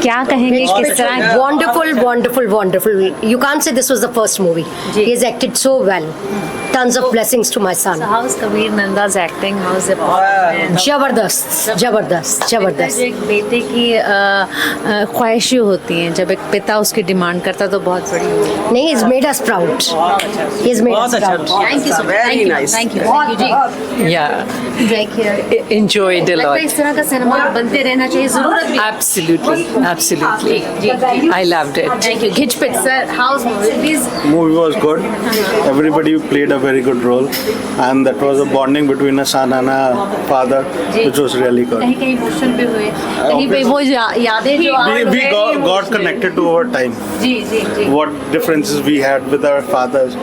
क्या कहेंगे किस तरह? Wonderful. You can't say this was the first movie. He has acted so well. Tons of blessings to my son. So how is Kabir Nanda's acting? How is the performance? जबरदस्त. जो एक बेटे की ख्वाहिशें होती हैं, जब एक पिता उसकी डिमांड करता है तो बहुत बड़ी होती है। नहीं, he's made us proud. He's made us proud. Thank you so much. Very nice. Thank you ji. Yeah, Enjoy here। enjoyed a लगता lot. है इस तरह का सिनेमा बनते रहना चाहिए, जरूरत भी है। Absolutely. जी। I loved it. Thank you। Gitchpit sir, how's movie? Please। Movie was good. Everybody played a very good role, and that was a bonding between a son and a father, which was really good. कहीं emotion भी हुए, कहीं पे वो यादें जो We got connected to our time. Ji. What differences we had with our fathers,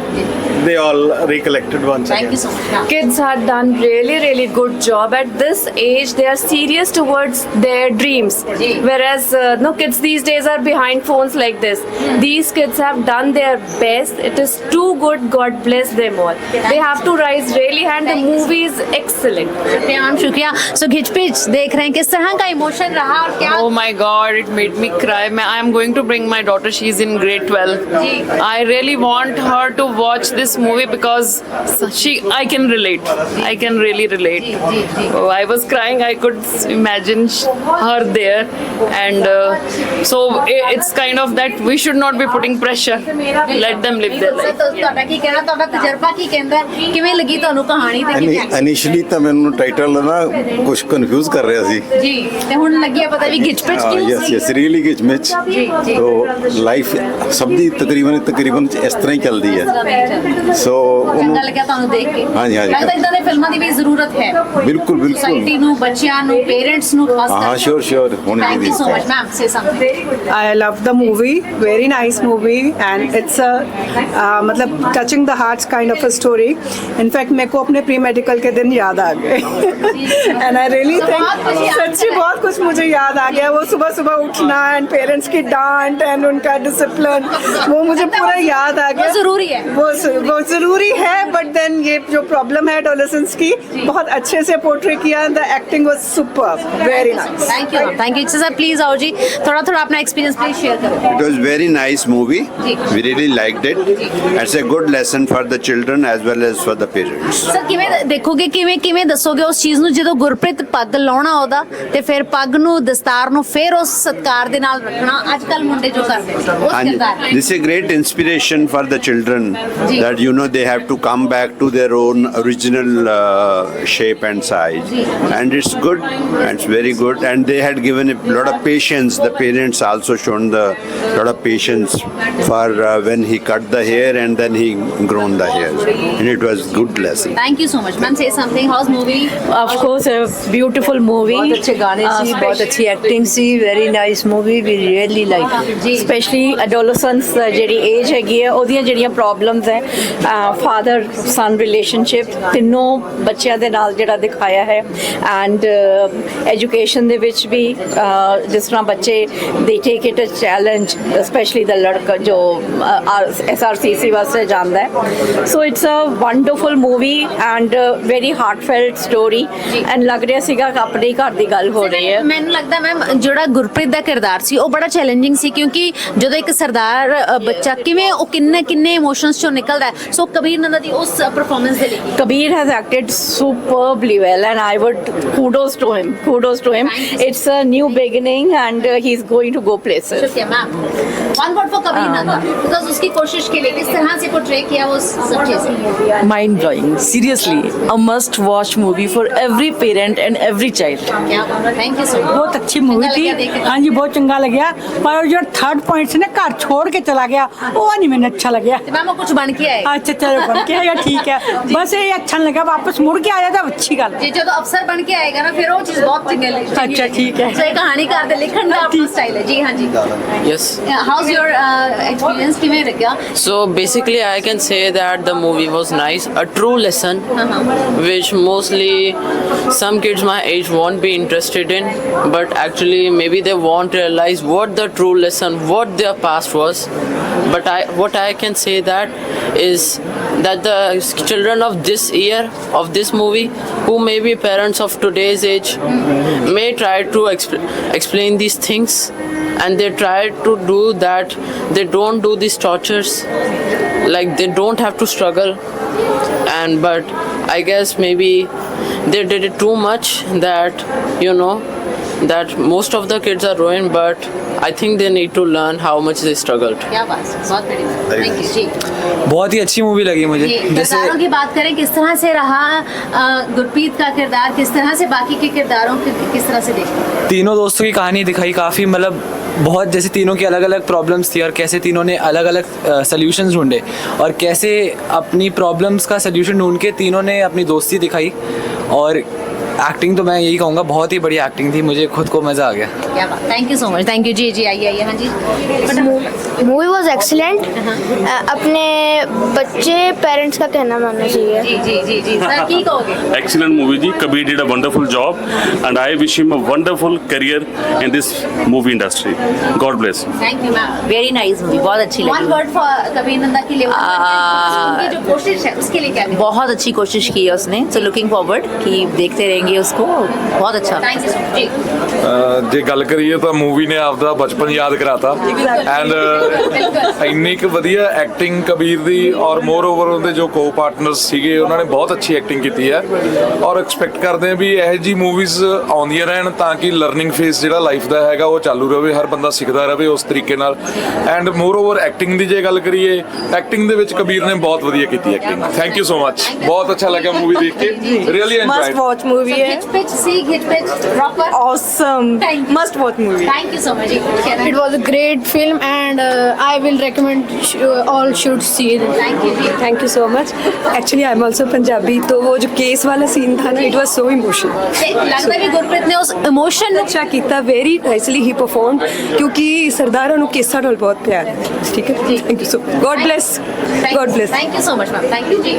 they all recollected once Thank again. you so much। Kids had done really good job. At this age, they are serious towards their dreams. Ji. Whereas no kids these days are behind phones like this. These kids have done their best. It is too good. God bless them all. They have to rise really, and the movie is excellent. शुक्रिया। So Gitchpit देख रहे हैं किस तरह का emotion रहा और क्या? Oh my God, it made me cry. I am going to bring my daughter. She's in grade 12. I really want her to watch this movie because I can relate. I can really relate. Oh, I was crying. I could imagine her there, and so it's kind of that we should not be putting pressure. Let them live their life. ਤੁਹਾਡਾ ਕੀ ਕਹਿਣਾ, ਤੁਹਾਡਾ ਤਜਰਬਾ ਕੀ ਕਹਿੰਦਾ, ਕਿਵੇਂ ਲੱਗੀ ਤੁਹਾਨੂੰ ਕਹਾਣੀ ਤੇ ਕਿਵੇਂ? ਇਨੀਸ਼ੀਅਲੀ ਤਾਂ ਮੈਨੂੰ ਟਾਈਟਲ ਨਾ ਕੁਝ ਕਨਫਿਊਜ਼ ਕਰ ਰਿਹਾ ਸੀ ਜੀ, ਤੇ ਹੁਣ ਲੱਗਿਆ ਪਤਾ ਵੀ ਗਿਚਪਿਚ ਕਿਉਂ ਯੈਸ ਸੀ? ਯੈਸ ਰੀਅਲੀ ਗਿਚਮਿਚ ਜੀ। ਤੋ ਲਾਈਫ ਸਭ ਦੀ ਤਕਰੀਬਨ ਇਸ ਤਰ੍ਹਾਂ ਹੀ ਚੱਲਦੀ ਹੈ ਸੋ ਚੰਗਾ ਲੱਗਿਆ ਤੁਹਾਨੂੰ ਦੇਖ ਕੇ। ਹਾਂਜੀ। ਲੱਗਦਾ ਇਦਾਂ ਦੇ ਫਿਲਮਾਂ ਦੀ ਵੀ ਜ਼ਰੂਰਤ ਹੈ। ਬਿਲਕੁਲ ਸੋਸਾਇਟੀ ਨੂੰ, ਬੱਚਿਆਂ ਨੂੰ, ਪੇਰੈਂਟਸ ਨੂੰ ਖਾਸ ਹਾਂ ਸ਼ੋਰ ਹੋਣੀ Thank you so ਚਾਹੀਦੀ much, ma'am. Say something. I love the movie. Very nice movie, and it's a मतलब touching the hearts kind of a story. In fact, मेरे को अपने प्री मेडिकल के दिन याद आ गए and I really think सच्ची बहुत कुछ मुझे याद आ गया। वो सुबह उठना एंड पेरेंट्स की डांट एंड उनका डिसिप्लिन, वो मुझे पूरा याद आ गया। जरूरी है। वो जरूरी है, बट देन ये जो प्रॉब्लम है एडोलेसेंस की, बहुत अच्छे से पोर्ट्रे किया। The acting was super, very nice. Thank you, thank you। Sir please आओ जी, थोड़ा अपना एक्सपीरियंस प्लीज शेयर करो। It was very nice movie. We really liked it. It's a good lesson for the children as well as for the parents. Sir ਕਿਵੇਂ ਦੇਖੋਗੇ, ਕਿਵੇਂ ਦੱਸੋਗੇ ਉਸ ਚੀਜ਼ ਨੂੰ, ਜਦੋਂ ਗੁਰਪ੍ਰੀਤ ਪੱਗ ਲਾਉਣਾ ਉਹਦਾ ਤੇ ਫਿਰ ਪੱਗ ਨੂੰ, ਦਸਤਾਰ ਨੂੰ ਫਿਰ ਉਸ ਸਤਕਾਰ ਦੇ ਨਾਲ ਰੱਖਣਾ, ਅੱਜ ਕੱਲ ਮੁੰਡੇ ਜੋ ਕਰਦੇ ਨੇ ਉਸ And ਕਿਰਦਾਰ this is a great inspiration for the children that they have to come back to their own original shape and size. And it's good, and it's very good. And they had given a lot of patience. The parents also shown the lot of patience for when he cut the hair and then he grown the hair. And it was good lesson. Thank you so much, ma'am. Say something. How's movie? Of course, a beautiful movie. बहुत अच्छे गाने सी, बहुत अच्छी acting C, very nice movie. We really like it. Especially adolescence ਜਿਹੜੀ age ਹੈਗੀ ਹੈ, ਉਹਦੀਆਂ ਜਿਹੜੀਆਂ ਪ੍ਰੋਬਲਮਸ ਹੈ, ਫਾਦਰ ਸਨ ਰਿਲੇਸ਼ਨਸ਼ਿਪ, ਤਿੰਨੋਂ ਬੱਚਿਆਂ ਦੇ ਨਾਲ ਜਿਹੜਾ ਦਿਖਾਇਆ ਹੈ। ਐਂਡ ਐਜੂਕੇਸ਼ਨ ਦੇ ਵਿੱਚ ਵੀ ਜਿਸ ਤਰ੍ਹਾਂ ਬੱਚੇ ਦੇ take it a challenge, specially ਦਾ ਲੜਕਾ ਜੋ SRCC ਵਾਸਤੇ ਜਾਂਦਾ ਹੈ। So it's a wonderful movie and very heartfelt story, and ਲੱਗ ਰਿਹਾ ਸੀਗਾ ਕਿ ਆਪਣੇ ਘਰ ਦੀ ਗੱਲ ਹੋ ਰਹੀ ਹੈ। ਮੈਨੂੰ ਲੱਗਦਾ ਮੈਮ ਜਿਹੜਾ ਗੁਰਪ੍ਰੀਤ ਦਾ ਕਿਰਦਾਰ ਸੀ ਉਹ ਬੜਾ ਚੈਲੰਜਿੰਗ ਸੀ, ਕਿਉਂਕਿ ਜਦੋਂ ਇੱਕ ਸਰਦਾਰ ਬੱਚਾ ਕਿਵੇਂ ਉਹ ਕਿੰਨੇ ਇਮੋਸ਼ਨਸ ਚੋਂ ਨਿਕਲਦਾ ਹੈ। ਸੋ ਕਬੀਰ ਨੰਦਾ ਦੀ ਉਸ ਪਰਫਾਰਮੈਂਸ ਦੇ ਲਈ Kabir has acted superbly well, and I would kudos to him. It's a new beginning, and he's going to go places. शुक्रिया ma'am. One word for Kabir Nanda, because उसकी कोशिश के लिए किस तरह से पोर्ट्रे किया वो सब चीजें Mind blowing. Seriously, a must watch movie for every parent and every child. क्या थैंक यू सो मच। बहुत अच्छी मूवी थी। हाँ जी, बहुत चंगा लग्या, पर जो थर्ड पॉइंट से ना घर छोड़ के चला गया, वो नहीं मैंने अच्छा लग्या। मैम वो कुछ बन के आए। अच्छा चलो बन के आया, ठीक है, बस ये अच्छा नहीं लगा, वापस मुड़ के आया था, अच्छी गल। जी, जो तो अफसर बन के आएगा ना, फिर वो चीज बहुत चंगी लगेगी। अच्छा ठीक है। सो ये कहानीकार दे लिखण का अपना स्टाइल है। जी हाँ जी। Yes. हाउस योर एक्सपीरियंस किਵੇਂ ਲੱਗਿਆ? So basically, I can say that the movie was nice, a true lesson, which mostly some kids my age won't be interested in, but actually maybe they won't realize what the true lesson, what their past was. But what I can say that is that the children of this year, of this movie, who may be parents of today's age, may try to explain these things and they try to do that. They don't do these tortures, like they don't have to struggle. And but I guess maybe they did it too much that, you know, that most of the kids are ruined, but I think they need to learn how much they struggled. क्या बात है, बहुत बड़ी बात। Thank you जी। बहुत ही अच्छी movie लगी मुझे। जी, जैसे किरदारों की बात करें, किस तरह से रहा गुरप्रीत का किरदार, किस तरह से बाकी के किरदारों के किस तरह से देखते? तीनों दोस्तों की कहानी दिखाई काफ़ी, मतलब बहुत, जैसे तीनों की अलग अलग प्रॉब्लम्स थी और कैसे तीनों ने अलग अलग सल्यूशंस ढूंढे और कैसे अपनी प्रॉब्लम्स का सल्यूशन ढूंढ के तीनों ने अपनी दोस्ती दिखाई। और एक्टिंग तो मैं यही कहूँगा, बहुत ही बढ़िया एक्टिंग थी, मुझे खुद को मज़ा आ गया। क्या बात, thank you so much. Thank you जी। जी आइए। हाँ जी, मूवी वॉज एक्सीलेंट। अपने बच्चे पेरेंट्स का कहना मानना चाहिए। जी जी जी जी सर, की कहोगे? Excellent movie ji. Kabir did a wonderful job and I wish him a wonderful career in this movie industry. God bless. Thank you ma'am. Very nice movie, बहुत अच्छी one word for Kabir Nanda के लिए, उनकी जो कोशिश है उसके लिए क्या? बहुत अच्छी कोशिश की है उसने, सो लुकिंग फॉरवर्ड कि देखते रहेंगे उसको, बहुत अच्छा। थैंक यू जी। ਜੇ ਗੱਲ ਕਰੀਏ ਤਾਂ ਮੂਵੀ ਨੇ ਆਪਦਾ ਬਚਪਨ ਯਾਦ ਕਰਾਤਾ ਐਂਡ ਇੰਨੀ ਕੁ ਵਧੀਆ ਐਕਟਿੰਗ ਕਬੀਰ ਦੀ ਔਰ ਮੋਰ ਓਵਰ ਉਹਦੇ ਜੋ ਕੋ ਪਾਰਟਨਰਸ ਸੀਗੇ ਉਹਨਾਂ ਨੇ ਬਹੁਤ ਅੱਛੀ ਐਕਟਿੰਗ ਕੀਤੀ ਹੈ ਔਰ ਐਕਸਪੈਕਟ ਕਰਦੇ ਹਾਂ ਵੀ ਇਹੋ ਜਿਹੀ ਮੂਵੀਜ਼ ਆਉਂਦੀਆਂ ਰਹਿਣ ਤਾਂ ਕਿ ਲਰਨਿੰਗ ਫੇਸ ਜਿਹੜਾ ਲਾਈਫ ਦਾ ਹੈਗਾ ਉਹ ਚਾਲੂ ਰਹੇ, ਹਰ ਬੰਦਾ ਸਿੱਖਦਾ ਰਹੇ ਉਸ ਤਰੀਕੇ ਨਾਲ। ਐਂਡ ਮੋਰ ਓਵਰ ਐਕਟਿੰਗ ਦੀ ਜੇ ਗੱਲ ਕਰੀਏ, ਐਕਟਿੰਗ ਦੇ ਵਿੱਚ ਕਬੀਰ ਨੇ ਬਹੁਤ ਵਧੀਆ ਕੀਤੀ acting. Thank you so much, ਬਹੁਤ ਅੱਛਾ ਲੱਗਾ ਮੂਵੀ ਦੇਖ ਕੇ, ਰੀਅਲੀ ਐਂਜॉयड। वॉच मूवी है, hit pitch proper awesome, must watch movie। Thank you so much. It was a great film and I will recommend all should see it। Thank you जी। Thank you so much. Actually I am also Punjabi, तो वो जो case वाला scene था ना, it was so emotional. लगता है कि गुरप्रीत ने उस इमोशन अच्छा किया, वेरी नाइसली ही परफॉर्म, क्योंकि सरदारा नू केसा नाल बहुत प्यार है। ठीक है, thank you so much. God bless, God bless. Thank you so much ma'am. Thank you जी।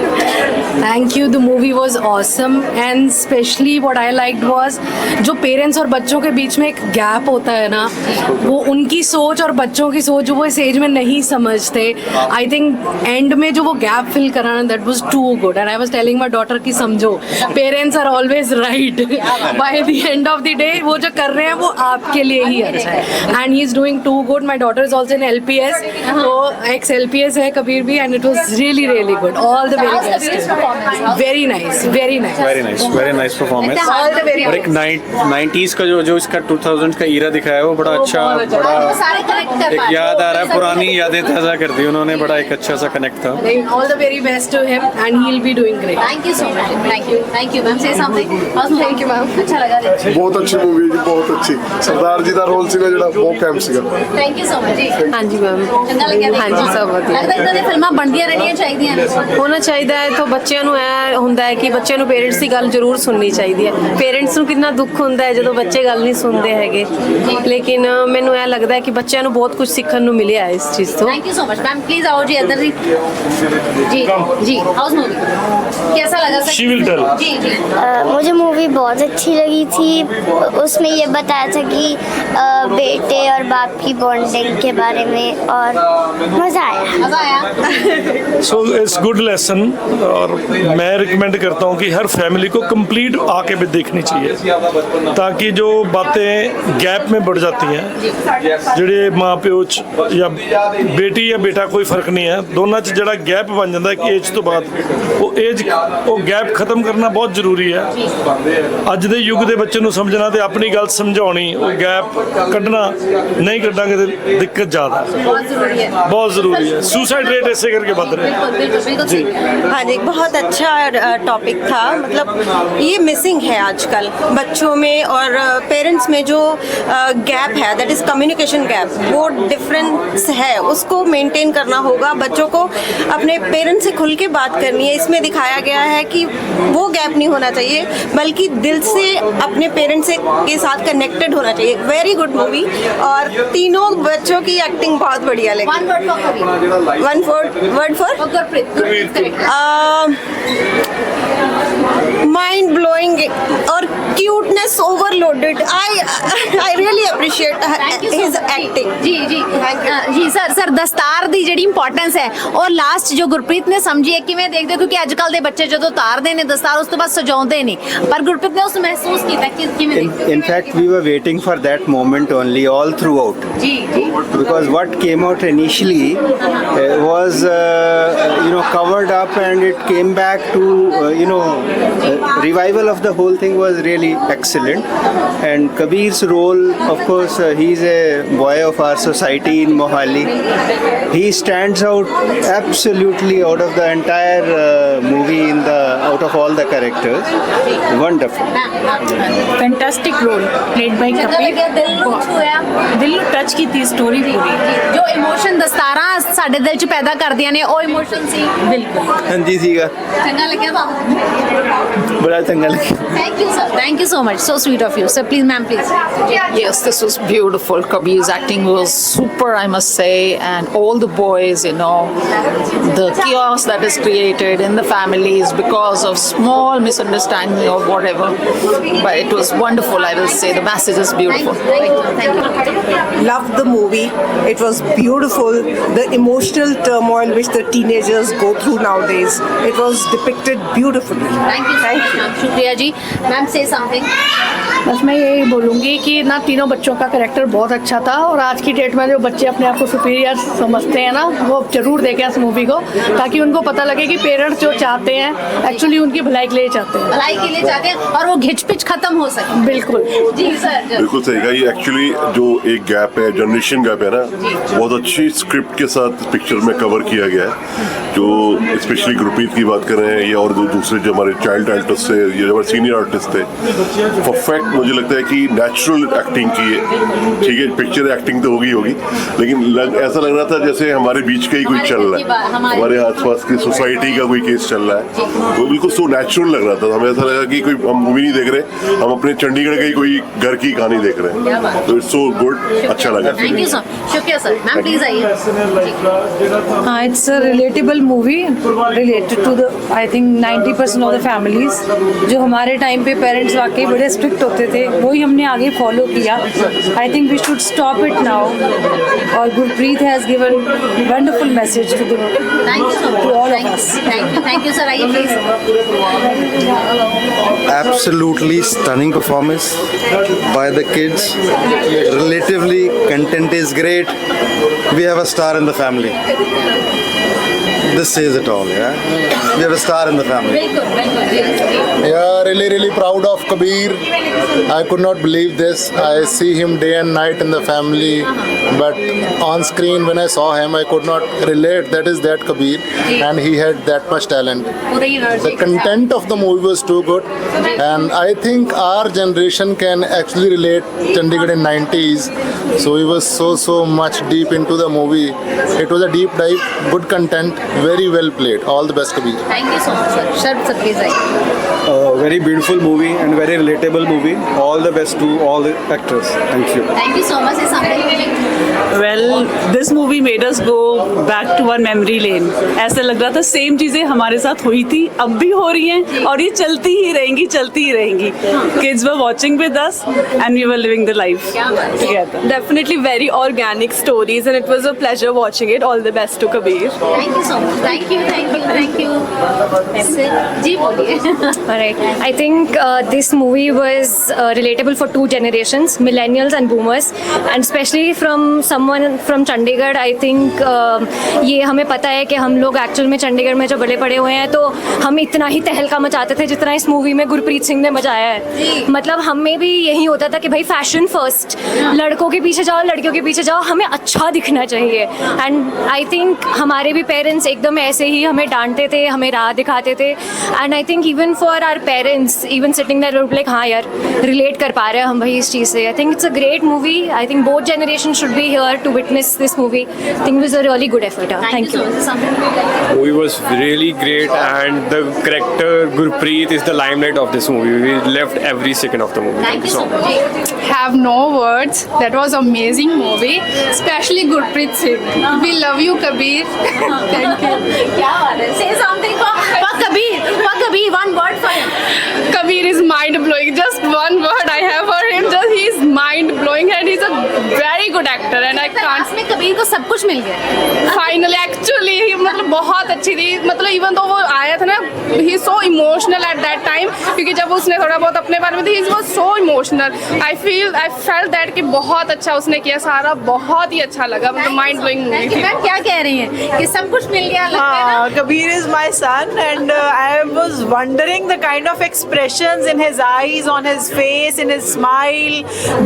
Thank you. The movie was awesome and specially what I liked was जो पेरेंट्स और बच्चों के बीच में एक गैप होता है ना, वो उनकी सोच और बच्चों की सोच जो वो इस एज में नहीं समझते, आई थिंक एंड में जो वो गैप फिल कराना, that was too good. And I was telling my daughter कि समझो parents are always right, by the end of the day वो जो कर रहे हैं वो आपके लिए ही अच्छा है। And he is doing too good. My daughter is also in LPS, तो एक्स LPS है कबीर भी, and it was really really good. All the very best. Very nice, very nice, very nice performance. और एक 90s का जो इसका 2000 का ईरा दिखाया है वो बड़ा अच्छा, बड़ा एक याद आ रहा है, पुरानी यादें ताज़ा कर दी उन्होंने, बड़ा एक अच्छा सा कनेक्ट था। All the very best to him and he will be doing great. Thank you so much. Thank you ma'am. Say something. Thank you ma'am. अच्छा लगा बहुत अच्छी मूवी जी, बहुत अच्छी। सरदार जी ਦਾ ਰੋਲ ਸੀਗਾ ਜਿਹੜਾ ਬਹੁਤ ਕੈਂਪ ਸੀਗਾ। थैंक यू सो मच जी। हाँ जी मैम, ਚੰਗਾ ਲੱਗਿਆ ਦੇਖ ਕੇ? हाँ जी, सब ਵਧੀਆ। ਲੱਗਦਾ ਇਦਾਂ ਦੀਆਂ ਫਿਲਮਾਂ ਬਣਦੀਆਂ ਰਹਿਣੀਆਂ ਚਾਹੀਦੀਆਂ ਨੇ। ਹੋਣਾ ਚਾਹੀਦਾ ਹੈ। ਤਾਂ ਬੱਚਿਆਂ ਨੂੰ ਇਹ ਹੁੰਦਾ ਹੈ ਕਿ ਬੱਚਿਆਂ ਨੂੰ ਪੇਰੈਂਟਸ ਦੀ ਗੱਲ ਜ਼ਰੂਰ ਸੁਣਨੀ ਚਾਹੀਦੀ ਹੈ। ਪੇਰੈਂਟਸ ਨੂੰ ਕਿੰਨਾ ਦੁੱਖ ਹੁੰਦਾ ਹੈ ਜਦੋਂ ਬੱਚੇ ਗੱਲ ਨਹੀਂ ਸੁਣਦੇ ਹੈਗੇ, ਲੇਕਿਨ ਮੈਨੂੰ ਇਹ ਲੱਗਦਾ ਹੈ ਕਿ ਬੱਚਿਆਂ ਨੂੰ ਬਹੁਤ ਕੁਝ ਸਿੱਖਣ ਨੂੰ ਮਿਲਿਆ ਹੈ ਇਸ ਚੀਜ਼ ਤੋਂ। Thank you so much ma'am. Please आओ जी अंदर जी। जी जी, हाउस मूवी कैसा लगा सर? She will tell। जी जी। मुझे मूवी बहुत अच्छी लगी थी। उसमें ये बताया था कि बेटे और बाप की बॉन्डिंग के बारे में, और मज़ा आया। मजा आया। सो इट्स गुड लेसन और मैं रिकमेंड करता हूँ कि हर फैमिली को कंप्लीट आके भी देखनी चाहिए ताकि जो बातें गैप में बढ़ जाती हैं, ਜਿਹੜੇ ਮਾਂ ਪਿਓ ਚ ਜਾਂ ਬੇਟੀ ਜਾਂ ਬੇਟਾ ਕੋਈ ਫਰਕ ਨਹੀਂ ਹੈ, ਦੋਨਾਂ ਚ ਜਿਹੜਾ ਗੈਪ ਬਣ ਜਾਂਦਾ ਇੱਕ ਏਜ ਤੋਂ ਬਾਅਦ, ਉਹ ਗੈਪ ਖਤਮ ਕਰਨਾ ਬਹੁਤ ਜ਼ਰੂਰੀ ਹੈ। ਅੱਜ ਦੇ ਯੁੱਗ ਦੇ ਬੱਚੇ ਨੂੰ ਸਮਝਣਾ ਤੇ ਆਪਣੀ ਗੱਲ ਸਮਝਾਉਣੀ, ਉਹ ਗੈਪ ਕੱਢਣਾ, ਨਹੀਂ ਕੱਢਾਂਗੇ ਤੇ ਦਿੱਕਤ ਜ਼ਿਆਦਾ बहुत जरूरी है। बहुत ज़रूरी है। सुसाइड रेट ऐसे करके बढ़ रहे हैं। बिल्कुल बिल्कुल बिल्कुल जी। ठीक है। हाँ जी, बहुत अच्छा टॉपिक था। मतलब ये मिसिंग है आजकल बच्चों में और पेरेंट्स में जो गैप है, दैट इज़ कम्युनिकेशन गैप, वो डिफरेंस है, उसको मेंटेन करना होगा। बच्चों को अपने पेरेंट्स से खुल के बात करनी है। इसमें दिखाया गया है कि वो गैप नहीं होना चाहिए, बल्कि दिल से अपने पेरेंट्स के साथ कनेक्टेड होना चाहिए। वेरी गुड मूवी और तीनों बच्चों की एक्टिंग बहुत बढ़िया लगी। One word for Kabir। One word for Gurpreet। Mind blowing और cuteness overloaded. I really appreciate his acting. जी जी सर दस्तार ਦੀ ਜਿਹੜੀ ਇੰਪੋਰਟੈਂਸ ਹੈ ਔਰ ਲਾਸਟ ਜੋ ਗੁਰਪ੍ਰੀਤ ਨੇ ਸਮਝੀ ਹੈ ਕਿਵੇਂ ਦੇਖਦੇ ਹੋ ਕਿਉਂਕਿ ਅੱਜ ਕੱਲ ਦੇ ਬੱਚੇ ਜਦੋਂ ਉਤਾਰਦੇ ਨੇ ਦਸਤਾਰ ਉਸ ਤੋਂ ਬਾਅਦ ਸਜਾਉਂਦੇ ਨੇ ਪਰ ਗੁਰਪ੍ਰੀਤ ਨੇ ਉਸ ਨੂੰ ਮਹਿਸੂਸ ਕੀਤਾ ਕਿ ਕਿਵੇਂ ਦੇਖਦੇ in fact we were waiting for that moment only all throughout जी जी because what came out initially was covered up and it came back to revival of the whole thing was really excellent. And Kabir's role, of course, he's a boy of our society in Mohali. He stands out absolutely out of the entire movie out of all the characters. Wonderful. Fantastic role played by Kabir दिल ਨੂੰ touch ਕੀਤੀ story ਪੂਰੀ ਜੋ emotion ਦਸਤਾਰਾਂ ਸਾਡੇ ਦਿਲ 'ਚ ਪੈਦਾ ਕਰਦੀਆਂ ਨੇ ਉਹ ਇਮੋਸ਼ਨ ਸੀ ਬਿਲਕੁਲ ਹਾਂਜੀ ਸੀਗਾ ਚੰਗਾ ਲੱਗਿਆ ਤੁਹਾਨੂੰ ਬੜਾ ਚੰਗਾ ਲੱਗਿਆ thank you so much so sweet of you sir please ma'am please Yes, this was beautiful. Kabir's acting was super, I must say, and all the boys, the chaos that is created in the families because of small misunderstanding or whatever. But it was wonderful, I will say. The message is beautiful. thank you Loved the movie. It was beautiful. The emotional turmoil which the teenagers go through nowadays. It was depicted beautifully. thank you शुक्रिया जी ma'am say something बस मैं यही बोलूँगी कि ना तीनों बच्चों का कैरेक्टर बहुत अच्छा था और आज की डेट में जो बच्चे अपने आप को सुपीरियर समझते हैं ना वो जरूर देखें इस मूवी को ताकि उनको पता लगे कि पेरेंट्स जो चाहते हैं एक्चुअली उनकी भलाई के लिए चाहते हैं भलाई के लिए चाहते हैं और वो घिचपिच खत्म हो सके बिल्कुल जी सर बिल्कुल सही कहा. ये एक्चुअली जो एक गैप है, जनरेशन गैप है ना, बहुत अच्छी स्क्रिप्ट के साथ पिक्चर में कवर किया गया है. जो स्पेशली गुरप्रीत की बात कर रहे हैं ये और दूसरे जो हमारे चाइल्ड आर्टिस्ट थे, ये हमारे सीनियर आर्टिस्ट थे, परफेक्ट मुझे लगता है कि नेचुरल एक्टिंग की है. ठीक है, पिक्चर एक्टिंग तो होगी लेकिन ऐसा लग रहा था जैसे हमारे बीच का ही कोई चल रहा है, हमारे आसपास की सोसाइटी का कोई केस चल रहा है. वो बिल्कुल सो नेचुरल लग रहा था. हमें ऐसा लगा कि कोई हम मूवी नहीं देख रहे, हम अपने चंडीगढ़ के ही कोई घर की कहानी देख रहे हैं. तो इट्स सो गुड, अच्छा लगा. थैंक यू सर शुक्रिया सर मैम प्लीज आइए हाँ it's a relatable movie related to the I think 90% of the families जो हमारे टाइम पे पेरेंट्स वाकई बड़े स्ट्रिक्ट होते थे वही हमने आगे फॉलो किया. I think we should stop it now और Gurpreet has given wonderful message to thank you so to all of much us. Thank you sir आइए please absolutely stunning performance by the kids. Relatively content is great. We have a star in the family. This says it all. We have a star in the family. Yeah, really proud of Kabir. I could not believe this. I see him day and night in the family, but on screen when I saw him, I could not relate. That is that Kabir, and he had that much talent. The content of the movie was too good, and I think our generation can actually relate Chandigarh in 90s. So he was so much deep into the movie. It was a deep dive, good content, very well played. All the best, Kabir. Thank you so much sir shirt sir please आइए Very beautiful movie and very relatable movie. All the best to all the actors. Thank you so much is something Well, this movie made us go back to our memory lane. ऐसा लग रहा था same चीज़ें हमारे साथ हुई थी, अब भी हो रही हैं और ये चलती ही रहेंगी. Kids were watching with us and we were living the life together. Definitely very organic stories and it was a pleasure watching it. All the best to Kabir. Thank you so much thank you जी बोलिए Alright, I think this movie was relatable for two generations, millennials and boomers, and especially from someone from Chandigarh. I think ये हमें पता है कि हम लोग actual में चंडीगढ़ में जो बड़े पड़े हुए हैं तो हम इतना ही तहलका मचाते थे जितना इस मूवी में गुरप्रीत सिंह ने मचाया है. मतलब हमें भी यही होता था कि भाई फैशन फर्स्ट, लड़कों के पीछे जाओ लड़कियों के पीछे जाओ, हमें अच्छा दिखना चाहिए. एंड आई थिंक हमारे भी पेरेंट्स एकदम ऐसे ही हमें डांटते थे, हमें राह दिखाते थे. And I think even for our parents even sitting there like हाँ यार रिलेट कर पा रहे हैं हम भाई इस चीज़ से. I think it's a great movie. I think both generation should be here to witness this movie. I think it was a really good effort. Thank you. Movie was really great and the character Gurpreet is the limelight of this movie. We loved every second of the movie. Thank you so much. Have no words. That was amazing movie, especially Gurpreet Singh. We love you, Kabir. Thank you. क्या बात है. Say something for Kabir. One word for him. Kabir is mind blowing. Just one word I have for him. Just he's mind blowing and he's a very good actor. And I can't. में कबीर को सब कुछ मिल गया. Finally, actually, मतलब बहुत अच्छी थी. मतलब even though वो आया था ना, he so emotional at that time. क्योंकि जब उसने थोड़ा बहुत अपने बारे में, he was so emotional. I felt that कि बहुत अच्छा उसने किया, सारा बहुत ही अच्छा लगा. मतलब mind blowing movie थी. मैम क्या कह रही हैं कि सब कुछ मिल गया लगता है ना? Kabir is my son, and I was wondering the kind of expressions in his eyes, on his face, in his smile,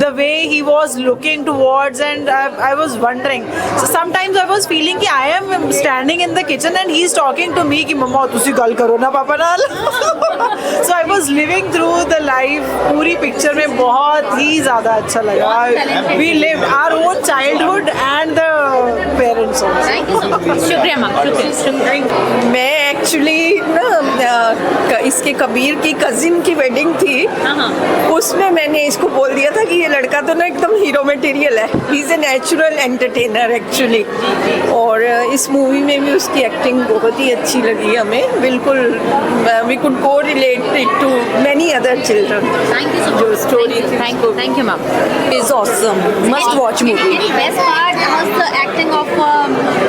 the way he was looking towards, and I was wondering. So sometimes I was feeling कि I am standing in the kitchen and he's talking to me कि मम्मा तुसी गल करो ना पापा नाल. So I was living through the life. पूरी picture में बहुत ही ज़्यादा अच्छा लगा. We lived our own childhood and the parents also. Thank you so much. शुक्रिया मैम. शुक्रिया. मैं एक्चुअली ना इसके कबीर की कजिन की वेडिंग थी, उसमें मैंने इसको बोल दिया था कि ये लड़का तो ना एकदम हीरो मटेरियल है. He is a natural entertainer actually. और इस मूवी में भी उसकी एक्टिंग बहुत ही अच्छी लगी हमें. बिल्कुल वी कुड को relate it to many other children. Thank you so much. जो story Thank you ma'am. Is awesome. Must watch movie. Best part was the acting of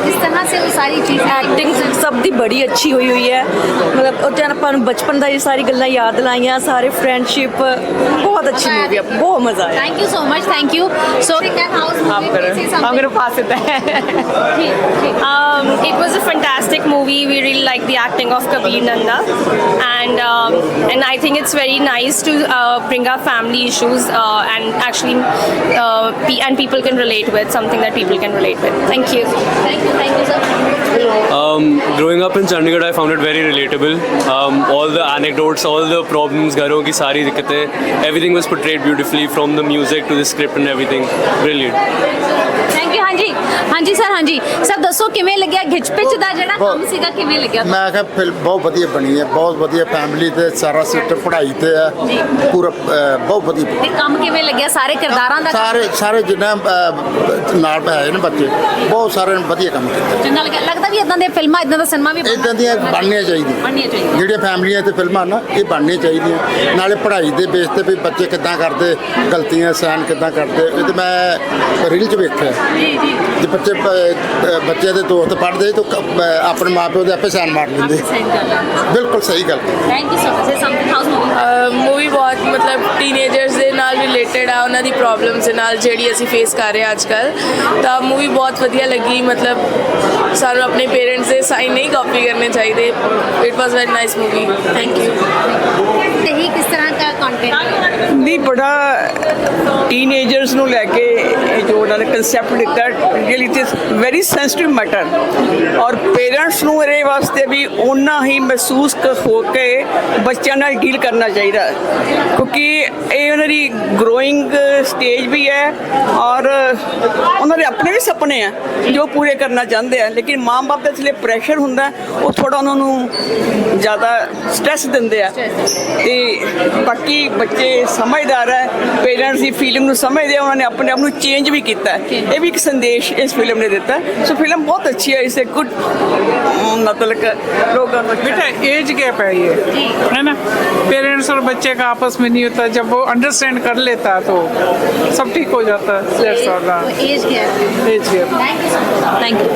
इस तरह से वो सारी चीज़ें. एक्टिंग सब ਦੀ ਬੜੀ ਅੱਛੀ ਹੋਈ ਹੋਈ ਹੈ. ਮਤਲਬ ਉਹ ਜਨ ਆਪਾਂ ਨੂੰ ਬਚਪਨ ਦਾ ਇਹ ਸਾਰੀ ਗੱਲਾਂ ਯਾਦ ਦਿਲਾਈਆਂ, ਸਾਰੇ ਫਰੈਂਡਸ਼ਿਪ. ਬਹੁਤ ਅੱਛੀ मूवी है, बहुत मजा आया. Thank you so much. Thank you. So I'm gonna pass it there. It was a fantastic movie. We really like the acting of Kabir Nanda, and I think it's very nice to bring up family issues and actually and people can relate with something that people can relate with. Thank you. Thank you sir. Growing up in Chandigarh, I found it very relatable. All the anecdotes, all the problems, घरों की सारी दिक्कतें, everything was portrayed beautifully from the music to the script and everything. Brilliant. Thank you. ਹਾਂਜੀ sir. ਹਾਂਜੀ sir ਦੱਸੋ ਕਿਵੇਂ ਲੱਗਿਆ ਗਿਚਪਿਚ ਦਾ ਜਿਹੜਾ ਕੰਮ ਸੀਗਾ, ਕਿਵੇਂ ਲੱਗਿਆ? ਮੈਂ ਕਿਹਾ ਫਿਲਮ ਬਹੁਤ ਵਧੀਆ ਬਣੀ ਹੈ, ਬਹੁਤ ਵਧੀਆ. ਫੈਮਿਲੀ ਤੇ ਸਾਰਾ ਸਿਸਟਮ ਪੜ੍ਹਾਈ ਤੇ ਹੈ ਪੂਰਾ, ਬਹੁਤ ਵਧੀਆ. ਤੇ ਕੰਮ ਕਿਵੇਂ ਲੱਗਿਆ ਸਾਰੇ ਕਿਰਦਾਰਾਂ ਦਾ? ਸਾਰੇ ਜਿੰਨਾ ਨਾਲ ਆਏ ਨੇ ਬੱਚੇ, ਬਹੁਤ ਸਾਰਿਆਂ ਨੇ ਵਧੀਆ ਕੰਮ ਕੀਤਾ. ਚੰਗਾ ਲੱਗਦਾ ਵੀ ਇਦਾਂ ਦੀਆਂ ਫਿਲਮਾਂ, ਇਦਾਂ ਦਾ ਸਿਨੇਮਾ ਵੀ ਇਦਾਂ ਦੀਆਂ ਬਣਨੀਆਂ ਚਾਹੀਦੀਆਂ. ਜਿਹੜੀਆਂ ਫੈਮਲੀਆਂ ਤੇ ਫਿਲਮਾਂ ਨਾ ਇਹ ਬਣਨੀਆਂ ਚਾਹੀਦੀਆਂ. ਨਾਲੇ ਪੜ੍ਹਾਈ ਦੇ ਬੇਸ ਤੇ ਵੀ ਬੱਚੇ ਕਿੱਦਾਂ ਕਰਦੇ, ਗਲਤੀਆਂ ਸਹਿਣ ਕਿੱਦਾਂ ਕਰਦੇ. ਇਹ ਤੇ ਮੈਂ ਰੀਲ 'ਚ ਵੇਖਿਆ ਜੇ ਬੱਚੇ ਦੇ ਦੋਸਤ ਪੜ੍ਹਦੇ ਤਾਂ ਆਪਣੇ ਮਾਪਿਓ ਦੇ ਆਪੇ ਸਹਿਣ ਮਾਰ ਲੈਂਦੇ. ਬਿਲਕੁਲ ਸਹੀ ਗੱਲ. Thank you so much. Something house movie बहुत मतलब टीनेजर्स ਦੇ ਨਾਲ ਰਿਲੇਟਡ ਆ, ਉਹਨਾਂ ਦੀ ਪ੍ਰੋਬਲਮਸ ਦੇ ਨਾਲ ਜਿਹੜੀ ਅਸੀਂ ਫੇਸ ਕਰ ਰਹੇ ਹਾਂ ਅੱਜ ਕੱਲ੍ਹ. ਤਾਂ मूवी ਬਹੁਤ ਵਧੀਆ ਲੱਗੀ. ਮਤਲਬ ਸਾਨੂੰ ਆਪਣੇ ਪੇਰੈਂਟਸ ਦੇ ਸਾਈਨ ਨਹੀਂ ਕਾਪੀ ਕਰਨੇ ਚਾਹੀਦੇ. It was very nice movie. Thank you. ਤੇ ਕਿਸ ਤਰ੍ਹਾਂ ਦਾ ਕੰਟੈਂਟ ਨਹੀਂ ਬੜਾ ਟੀਨੇਜਰਸ ਨੂੰ ਲੈ ਕੇ ਜੋ ਉਹਨਾਂ ਨੇ ਕਨਸੈਪਟ ਦਿੱਤਾ, really it is very sensitive matter. ਔਰ ਪੇਰੈਂਟਸ ਨੂੰ ਇਹਦੇ ਵਾਸਤੇ ਵੀ ਓਨਾ ਹੀ ਮਹਿਸੂਸ ਹੋ ਕੇ ਬੱਚਿਆਂ ਨਾਲ ਡੀਲ ਕਰਨਾ ਚਾਹੀਦਾ, ਕਿਉਂਕਿ ਇਹ ਉਹਨਾਂ ਦੀ ਗਰੋਇੰਗ ਸਟੇਜ ਵੀ ਹੈ ਔਰ ਉਹਨਾਂ ਦੇ ਆਪਣੇ ਵੀ ਸੁਪਨੇ ਆ ਜੋ ਪੂਰੇ ਕਰਨਾ ਚਾਹੁੰਦੇ ਆ. ਲੇਕਿਨ ਮਾਂ ਬਾਪ ਦਾ ਥੱਲੇ ਪ੍ਰੈਸ਼ਰ ਹੁੰਦਾ, ਉਹ ਥੋੜਾ ਉਹਨਾਂ ਨੂੰ ਜ਼ਿਆਦਾ ਸਟ੍ਰੈਸ ਦਿੰਦੇ ਆ. ਤੇ ਬਾਕੀ ਬੱਚੇ ਸਮਝਦਾਰ ਹੈ, ਪੇਰੈਂਟਸ ਦੀ ਫੀਲਿੰਗ ਨੂੰ ਸਮਝਦੇ ਆ, ਉਹਨਾਂ ਨੇ ਆਪਣੇ ਆਪ ਨੂੰ ਚੇਂਜ ਵੀ ਕੀਤਾ. ਇਹ ਵੀ ਇੱਕ ਸੰਦੇਸ਼ ਇਸ ਫਿਲਮ ਨੇ ਦਿੱਤਾ. सो फिल्म बहुत अच्छी है. इसे गुड मतलब लोगों बेटा एज गैप है ये, है ना. पेरेंट्स और बच्चे का आपस में नहीं होता, जब वो अंडरस्टैंड कर लेता है तो सब ठीक हो जाता है. Age gap. Thank you.